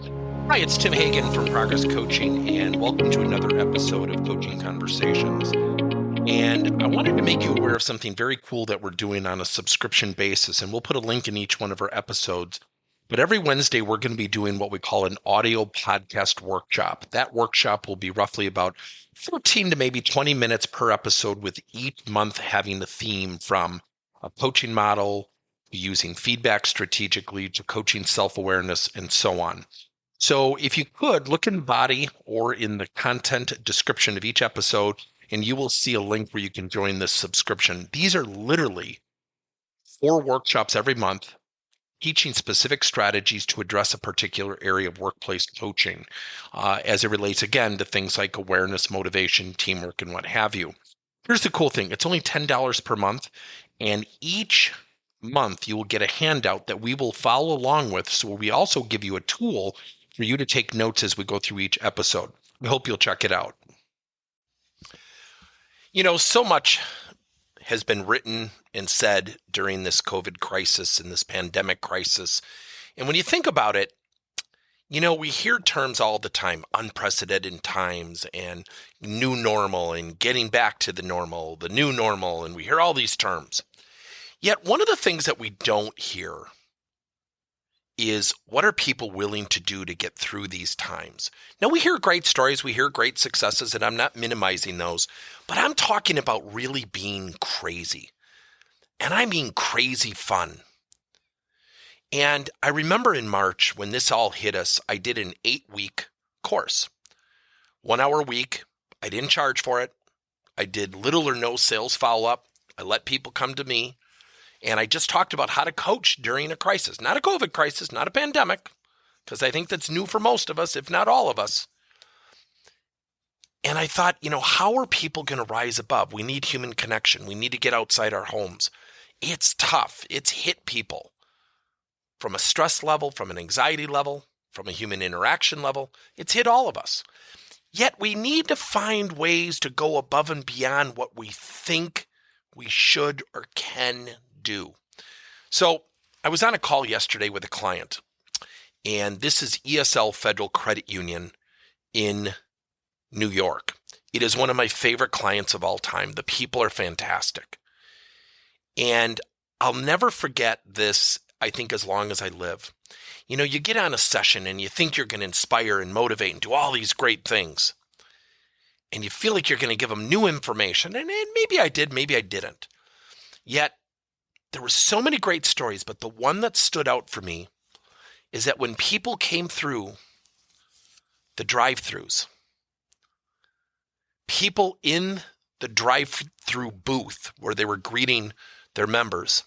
Hi, it's Tim Hagen from Progress Coaching, and welcome to another episode of Coaching Conversations. And I wanted to make you aware of something very cool that we're doing on a subscription basis, and we'll put a link in each one of our episodes. But every Wednesday, we're going to be doing what we call an audio podcast workshop. That workshop will be roughly about 14 to maybe 20 minutes per episode, with each month having a theme from a coaching model, using feedback strategically, to coaching self-awareness, and so on. So if you could look in the body or in the content description of each episode, and you will see a link where you can join this subscription. These are literally 4 workshops every month, teaching specific strategies to address a particular area of workplace coaching, as it relates, again, to things like awareness, motivation, teamwork, and what have you. Here's the cool thing. It's only $10 per month, and each month you will get a handout that we will follow along with. So we also give you a tool for you to take notes as we go through each episode. We hope you'll check it out. You know, so much has been written and said during this COVID crisis and this pandemic crisis. And when you think about it, you know, we hear terms all the time: unprecedented times and new normal and getting back to the new normal. And we hear all these terms. Yet one of the things that we don't hear is, what are people willing to do to get through these times? Now, we hear great stories, we hear great successes, and I'm not minimizing those, but I'm talking about really being crazy. And I mean crazy fun. And I remember in March when this all hit us, I did an 8-week course. 1 hour a week. I didn't charge for it. I did little or no sales follow-up. I let people come to me. And I just talked about how to coach during a crisis, not a COVID crisis, not a pandemic, because I think that's new for most of us, if not all of us. And I thought, you know, how are people going to rise above? We need human connection. We need to get outside our homes. It's tough. It's hit people from a stress level, from an anxiety level, from a human interaction level. It's hit all of us. Yet we need to find ways to go above and beyond what we think we should or can do. So I was on a call yesterday with a client, and this is ESL Federal Credit Union in New York. It is one of my favorite clients of all time. The people are fantastic. And I'll never forget this, I think, as long as I live. You know, you get on a session and you think you're going to inspire and motivate and do all these great things. And you feel like you're going to give them new information. And maybe I did, maybe I didn't. Yet, there were so many great stories, but the one that stood out for me is that when people came through the drive-thrus, people in the drive-thru booth where they were greeting their members,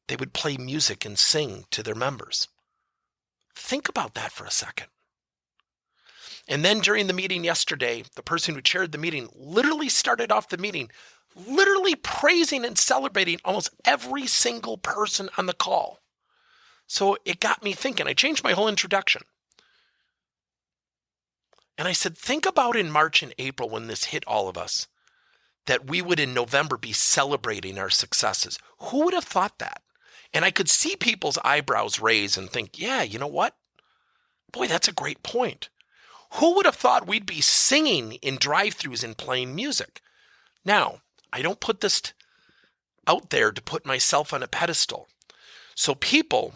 they would play music and sing to their members. Think about that for a second. And then during the meeting yesterday, the person who chaired the meeting literally started off the meeting literally praising and celebrating almost every single person on the call. So it got me thinking. I changed my whole introduction. And I said, think about in March and April when this hit all of us, that we would in November be celebrating our successes. Who would have thought that? And I could see people's eyebrows raise and think, yeah, you know what? Boy, that's a great point. Who would have thought we'd be singing in drive-thrus and playing music? Now, I don't put this out there to put myself on a pedestal. So people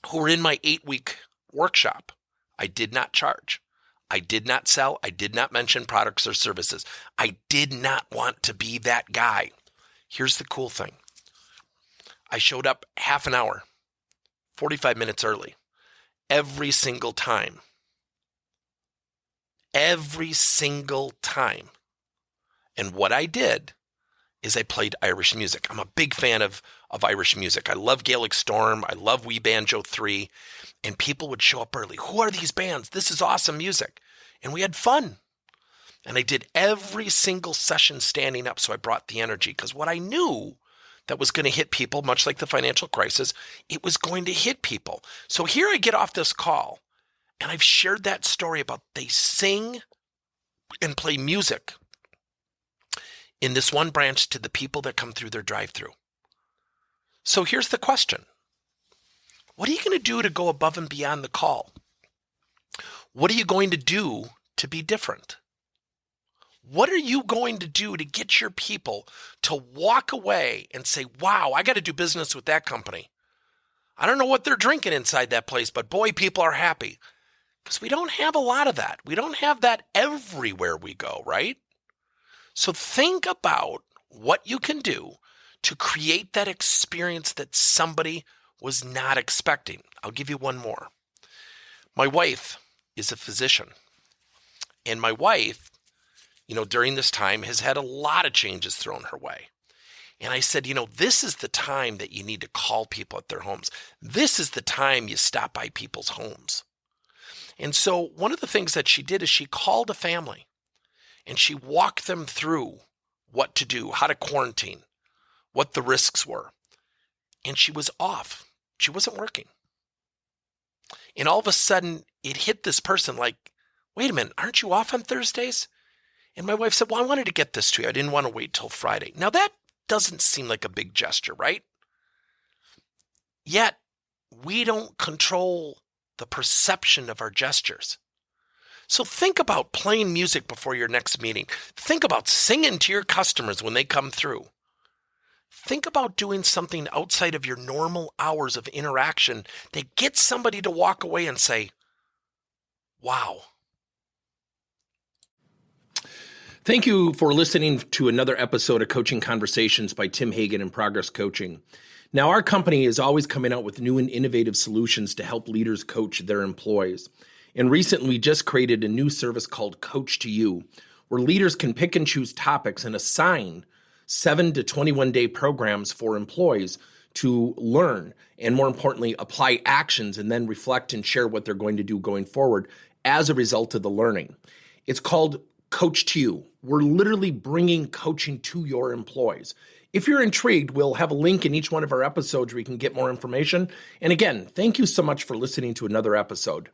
who were in my 8-week workshop, I did not charge. I did not sell. I did not mention products or services. I did not want to be that guy. Here's the cool thing. I showed up half an hour, 45 minutes early, every single time. Every single time. And what I did is I played Irish music. I'm a big fan of Irish music. I love Gaelic Storm. I love Wee Banjo 3. And people would show up early. Who are these bands? This is awesome music. And we had fun. And I did every single session standing up, so I brought the energy. Because what I knew that was going to hit people, much like the financial crisis, it was going to hit people. So here I get off this call, and I've shared that story about they sing and play music in this one branch to the people that come through their drive-thru. So here's the question. What are you going to do to go above and beyond the call? What are you going to do to be different? What are you going to do to get your people to walk away and say, wow, I got to do business with that company? I don't know what they're drinking inside that place, but boy, people are happy. Because we don't have a lot of that. We don't have that everywhere we go, right? So think about what you can do to create that experience that somebody was not expecting. I'll give you one more. My wife is a physician. And my wife, during this time has had a lot of changes thrown her way. And I said, this is the time that you need to call people at their homes. This is the time you stop by people's homes. And so one of the things that she did is she called a family and she walked them through what to do, how to quarantine, what the risks were. And she was off. She wasn't working. And all of a sudden it hit this person like, wait a minute, aren't you off on Thursdays? And my wife said, well, I wanted to get this to you. I didn't want to wait till Friday. Now that doesn't seem like a big gesture, right? Yet we don't control the perception of our gestures. So think about playing music before your next meeting. Think about singing to your customers when they come through. Think about doing something outside of your normal hours of interaction that gets somebody to walk away and say, wow. Thank you for listening to another episode of Coaching Conversations by Tim Hagen and Progress Coaching. Now, our company is always coming out with new and innovative solutions to help leaders coach their employees. And recently, we just created a new service called Coach to You, where leaders can pick and choose topics and assign 7 to 21-day programs for employees to learn and, more importantly, apply actions and then reflect and share what they're going to do going forward as a result of the learning. It's called Coach to You. We're literally bringing coaching to your employees. If you're intrigued, we'll have a link in each one of our episodes where you can get more information. And again, thank you so much for listening to another episode.